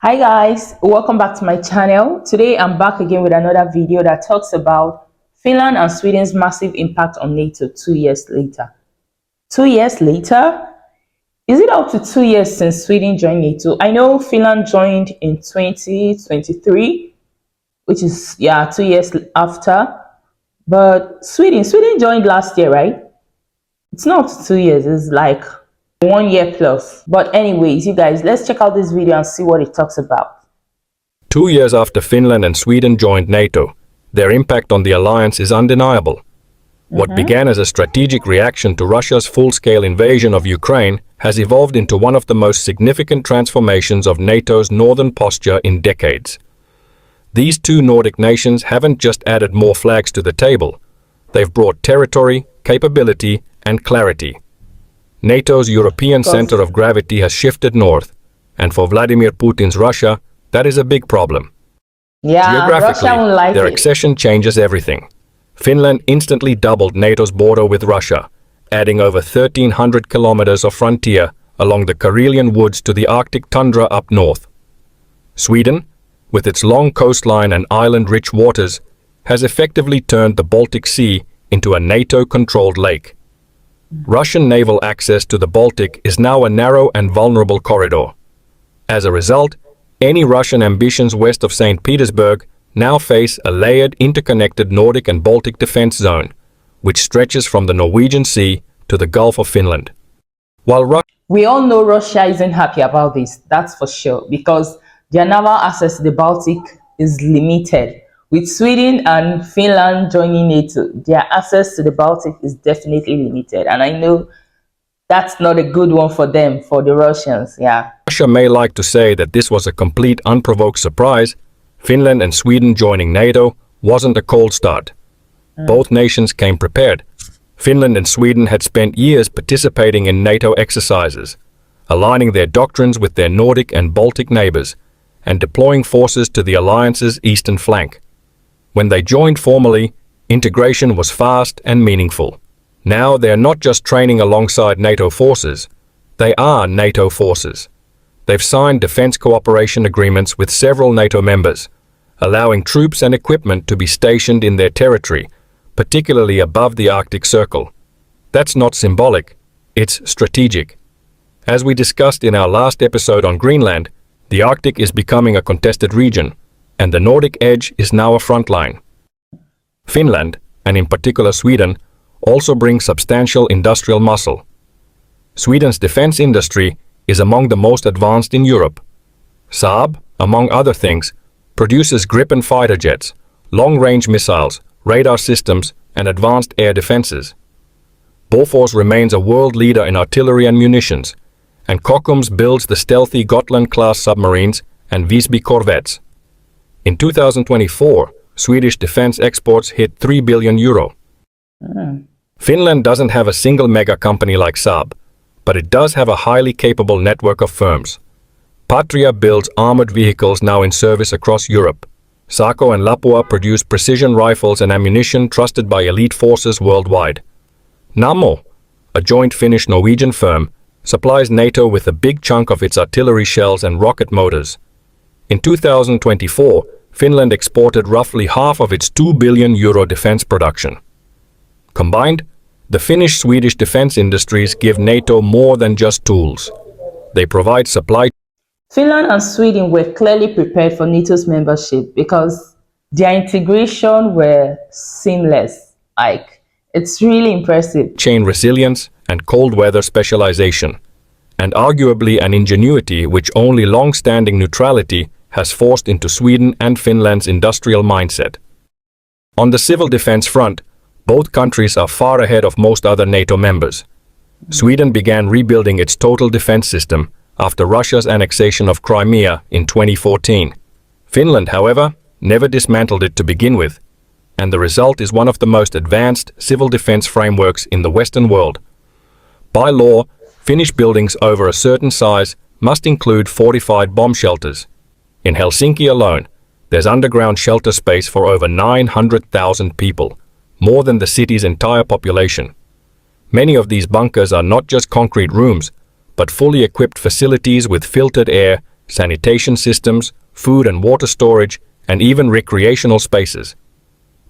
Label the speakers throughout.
Speaker 1: Hi guys, welcome back to my channel. Today I'm back again with another video that talks about Finland and Sweden's massive impact on NATO 2 years later. 2 years later? Is it up to 2 years since Sweden joined NATO? I know Finland joined in 2023, which is 2 years after. But Sweden joined last year, right? It's not 2 years, it's like 1 year plus. But anyways, you guys, let's check out this video and see what it talks about.
Speaker 2: 2 years after Finland and Sweden joined NATO, their impact on the alliance is undeniable. What began as a strategic reaction to Russia's full-scale invasion of Ukraine has evolved into one of the most significant transformations of NATO's northern posture in decades. These two Nordic nations haven't just added more flags to the table, they've brought territory, capability, and clarity. NATO's European center of gravity has shifted north, and for Vladimir Putin's Russia, that is a big problem. Geographically,
Speaker 1: Russia won't like
Speaker 2: their
Speaker 1: it.
Speaker 2: accession changes everything. Finland instantly doubled NATO's border with Russia, adding over 1,300 kilometers of frontier along the Karelian woods to the Arctic tundra up north. Sweden, with its long coastline and island-rich waters, has effectively turned the Baltic Sea into a NATO-controlled lake. Russian naval access to the Baltic is now a narrow and vulnerable corridor. As a result, any Russian ambitions west of St. Petersburg now face a layered, interconnected Nordic and Baltic defense zone, which stretches from the Norwegian Sea to the Gulf of Finland.
Speaker 1: We all know Russia isn't happy about this, that's for sure, because their naval access to the Baltic is limited. With Sweden and Finland joining NATO, their access to the Baltic is definitely limited. And I know that's not a good one for them, for the Russians,
Speaker 2: Russia may like to say that this was a complete unprovoked surprise. Finland and Sweden joining NATO wasn't a cold start. Both nations came prepared. Finland and Sweden had spent years participating in NATO exercises, aligning their doctrines with their Nordic and Baltic neighbors, and deploying forces to the alliance's eastern flank. When they joined formally, integration was fast and meaningful. Now they're not just training alongside NATO forces, they are NATO forces. They've signed defense cooperation agreements with several NATO members, allowing troops and equipment to be stationed in their territory, particularly above the Arctic Circle. That's not symbolic, it's strategic. As we discussed in our last episode on Greenland, the Arctic is becoming a contested region, and the Nordic edge is now a front line. Finland, and in particular Sweden, also brings substantial industrial muscle. Sweden's defense industry is among the most advanced in Europe. Saab, among other things, produces Gripen fighter jets, long-range missiles, radar systems, and advanced air defenses. Bofors remains a world leader in artillery and munitions, and Kockums builds the stealthy Gotland-class submarines and Visby corvettes. In 2024, Swedish defense exports hit €3 billion. Finland doesn't have a single mega company like Saab, but it does have a highly capable network of firms. Patria builds armored vehicles now in service across Europe. Saco and Lapua produce precision rifles and ammunition trusted by elite forces worldwide. Nammo, a joint Finnish-Norwegian firm, supplies NATO with a big chunk of its artillery shells and rocket motors. In 2024, Finland exported roughly half of its €2 billion defense production. Combined, the Finnish-Swedish defense industries give NATO more than just tools. They provide supply.
Speaker 1: Finland and Sweden were clearly prepared for NATO's membership because their integration were seamless. It's really impressive.
Speaker 2: Chain resilience and cold weather specialization, and arguably an ingenuity which only long-standing neutrality has forced into Sweden and Finland's industrial mindset. On the civil defense front, both countries are far ahead of most other NATO members. Sweden began rebuilding its total defense system after Russia's annexation of Crimea in 2014. Finland, however, never dismantled it to begin with, and the result is one of the most advanced civil defense frameworks in the Western world. By law, Finnish buildings over a certain size must include fortified bomb shelters. In Helsinki alone, there's underground shelter space for over 900,000 people, more than the city's entire population. Many of these bunkers are not just concrete rooms, but fully equipped facilities with filtered air sanitation systems, food and water storage, and even recreational spaces.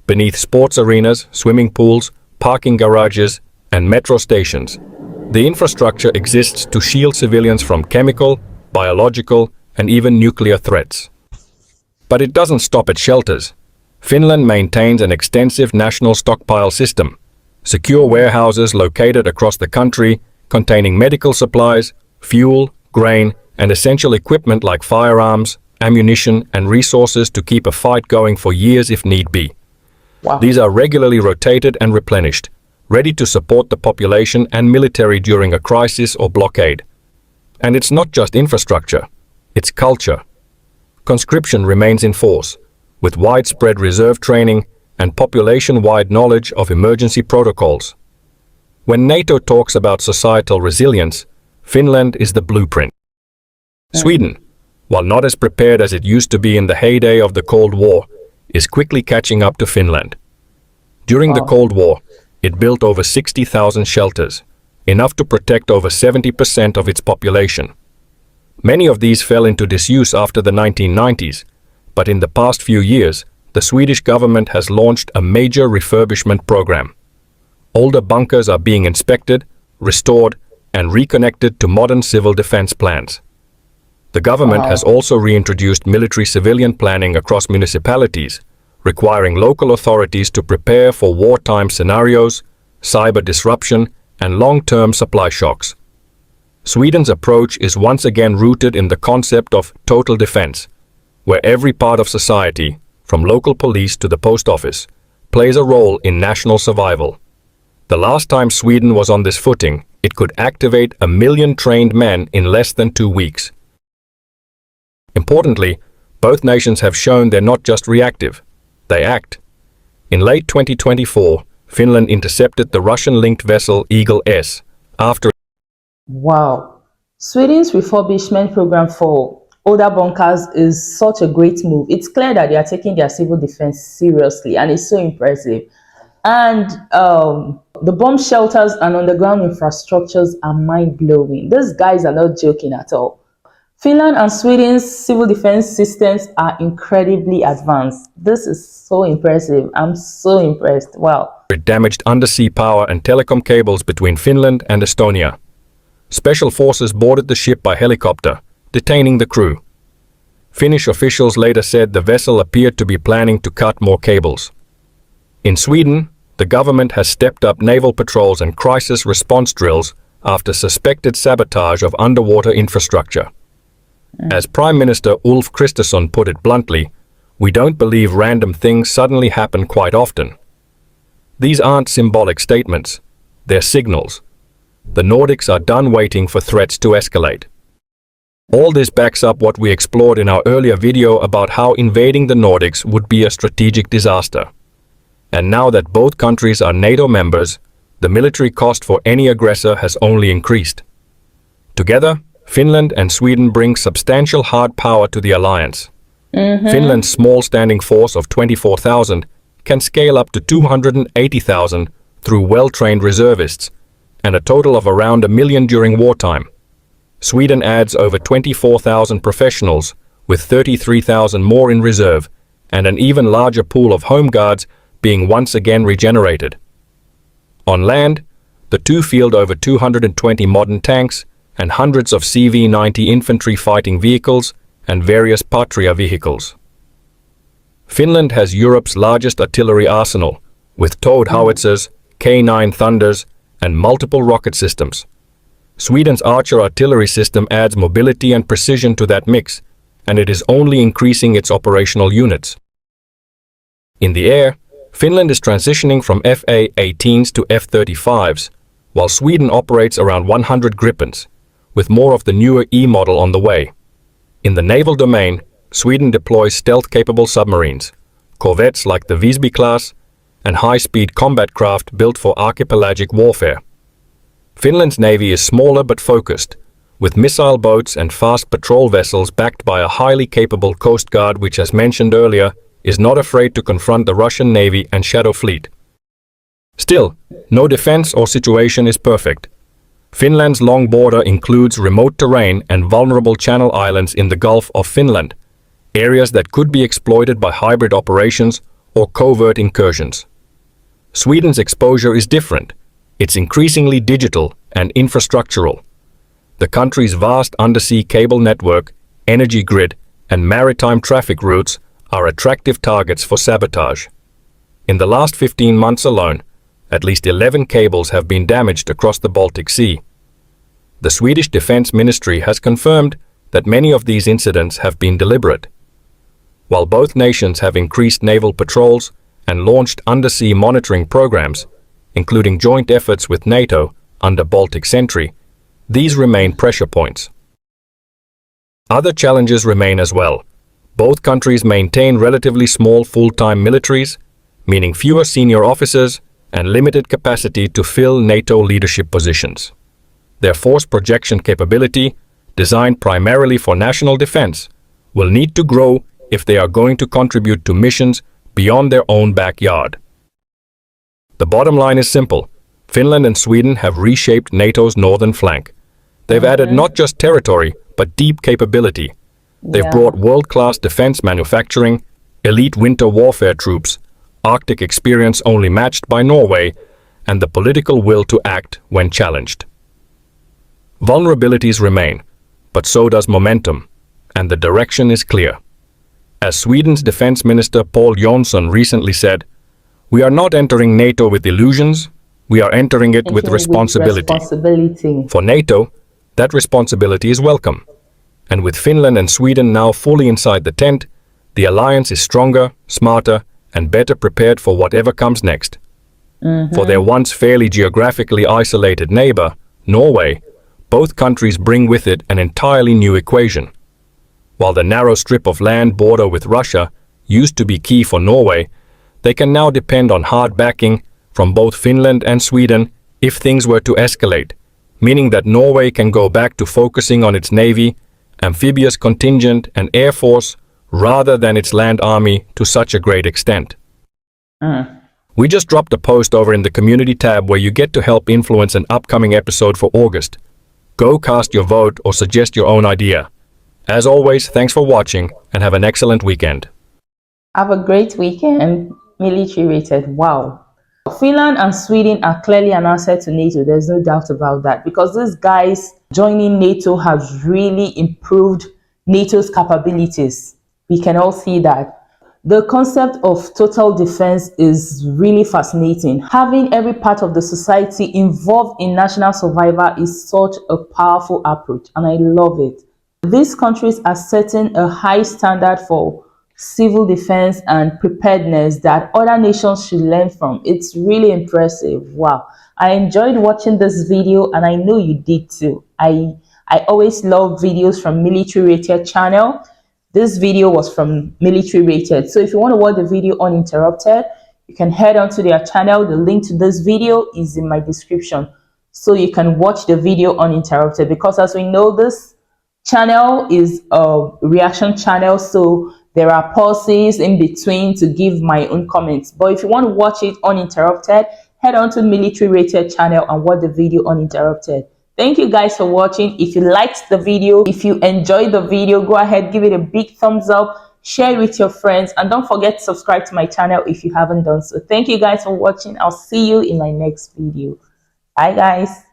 Speaker 2: Beneath sports arenas, swimming pools, parking garages, and metro stations, the infrastructure exists to shield civilians from chemical, biological, and even nuclear threats. But it doesn't stop at shelters. Finland maintains an extensive national stockpile system, secure warehouses located across the country containing medical supplies, fuel, grain, and essential equipment like firearms, ammunition, and resources to keep a fight going for years if need be.
Speaker 1: Wow.
Speaker 2: These are regularly rotated and replenished, ready to support the population and military during a crisis or blockade. And it's not just infrastructure, it's culture. Conscription remains in force, with widespread reserve training and population-wide knowledge of emergency protocols. When NATO talks about societal resilience, Finland is the blueprint. Sweden, while not as prepared as it used to be in the heyday of the Cold War, is quickly catching up to Finland. During the Cold War, it built over 60,000 shelters, enough to protect over 70% of its population. Many of these fell into disuse after the 1990s, but in the past few years, the Swedish government has launched a major refurbishment program. Older bunkers are being inspected, restored, and reconnected to modern civil defense plans. The government has also reintroduced military-civilian planning across municipalities, requiring local authorities to prepare for wartime scenarios, cyber disruption, and long-term supply shocks. Sweden's approach is once again rooted in the concept of total defense, where every part of society, from local police to the post office, plays a role in national survival. The last time Sweden was on this footing, it could activate 1 million trained men in less than 2 weeks. Importantly, both nations have shown they're not just reactive, they act. In late 2024, Finland intercepted the Russian-linked vessel 𝐋𝐈𝐊𝐿 after.
Speaker 1: Wow. Sweden's refurbishment program for older bunkers is such a great move. It's clear that they are taking their civil defense seriously, and it's so impressive. And the bomb shelters and underground infrastructures are mind-blowing. These guys are not joking at all. Finland and Sweden's civil defense systems are incredibly advanced. This is so impressive. I'm so impressed. Wow.
Speaker 2: It damaged undersea power and telecom cables between Finland and Estonia. Special forces boarded the ship by helicopter, detaining the crew. Finnish officials later said the vessel appeared to be planning to cut more cables. In Sweden, the government has stepped up naval patrols and crisis response drills after suspected sabotage of underwater infrastructure. As Prime Minister Ulf Kristersson put it bluntly, we don't believe random things suddenly happen quite often. These aren't symbolic statements, they're signals. The Nordics are done waiting for threats to escalate. All this backs up what we explored in our earlier video about how invading the Nordics would be a strategic disaster. And now that both countries are NATO members, the military cost for any aggressor has only increased. Together, Finland and Sweden bring substantial hard power to the alliance. Finland's small standing force of 24,000 can scale up to 280,000 through well-trained reservists, and a total of around 1 million during wartime. Sweden adds over 24,000 professionals, with 33,000 more in reserve, and an even larger pool of home guards being once again regenerated. On land, the two field over 220 modern tanks and hundreds of CV-90 infantry fighting vehicles and various Patria vehicles. Finland has Europe's largest artillery arsenal, with towed howitzers, K9 Thunders, and multiple rocket systems. Sweden's Archer artillery system adds mobility and precision to that mix, and it is only increasing its operational units. In the air, Finland is transitioning from FA-18s to F-35s, while Sweden operates around 100 Gripens, with more of the newer E model on the way. In the naval domain, Sweden deploys stealth-capable submarines, corvettes like the Visby class, and high-speed combat craft built for archipelagic warfare. Finland's navy is smaller but focused, with missile boats and fast patrol vessels backed by a highly capable coast guard which, as mentioned earlier, is not afraid to confront the Russian navy and shadow fleet. Still, no defense or situation is perfect. Finland's long border includes remote terrain and vulnerable channel islands in the Gulf of Finland, areas that could be exploited by hybrid operations or covert incursions. Sweden's exposure is different. It's increasingly digital and infrastructural. The country's vast undersea cable network, energy grid, and maritime traffic routes are attractive targets for sabotage. In the last 15 months alone, at least 11 cables have been damaged across the Baltic Sea. The Swedish Defense Ministry has confirmed that many of these incidents have been deliberate. While both nations have increased naval patrols and launched undersea monitoring programs, including joint efforts with NATO under Baltic Sentry, these remain pressure points. Other challenges remain as well. Both countries maintain relatively small full-time militaries, meaning fewer senior officers and limited capacity to fill NATO leadership positions. Their force projection capability, designed primarily for national defense, will need to grow if they are going to contribute to missions beyond their own backyard. The bottom line is simple. Finland and Sweden have reshaped NATO's northern flank. They've added not just territory, but deep capability. They've brought world-class defense manufacturing, elite winter warfare troops, Arctic experience only matched by Norway, and the political will to act when challenged. Vulnerabilities remain, but so does momentum, and the direction is clear. As Sweden's Defense Minister Paul Jonsson recently said, "We are not entering NATO with illusions, we are entering it with responsibility." For NATO, that responsibility is welcome. And with Finland and Sweden now fully inside the tent, the alliance is stronger, smarter, and better prepared for whatever comes next. For their once fairly geographically isolated neighbor, Norway, both countries bring with it an entirely new equation. While the narrow strip of land border with Russia used to be key for Norway, they can now depend on hard backing from both Finland and Sweden if things were to escalate, meaning that Norway can go back to focusing on its navy, amphibious contingent, and air force rather than its land army to such a great extent. We just dropped a post over in the community tab where you get to help influence an upcoming episode for August. Go cast your vote or suggest your own idea. As always, thanks for watching and have an excellent weekend.
Speaker 1: Have a great weekend. Military rated. Wow. Finland and Sweden are clearly an asset to NATO. There's no doubt about that, because these guys joining NATO has really improved NATO's capabilities. We can all see that. The concept of total defense is really fascinating. Having every part of the society involved in national survival is such a powerful approach, and I love it. These countries are setting a high standard for civil defense and preparedness that other nations should learn from. It's really impressive. Wow. I enjoyed watching this video, and I know you did too. I always love videos from Military Rated channel. This video was from Military Rated. So if you want to watch the video uninterrupted, you can head on to their channel. The link to this video is in my description, so you can watch the video uninterrupted, because as we know, this channel is a reaction channel, so there are pauses in between to give my own comments. But if you want to watch it uninterrupted, head on to Military Rated channel and watch the video uninterrupted. Thank you guys for watching. If you liked the video, if you enjoyed the video, go ahead, give it a big thumbs up, share it with your friends, and don't forget to subscribe to my channel if you haven't done so. Thank you guys for watching. I'll see you in my next video. Bye guys.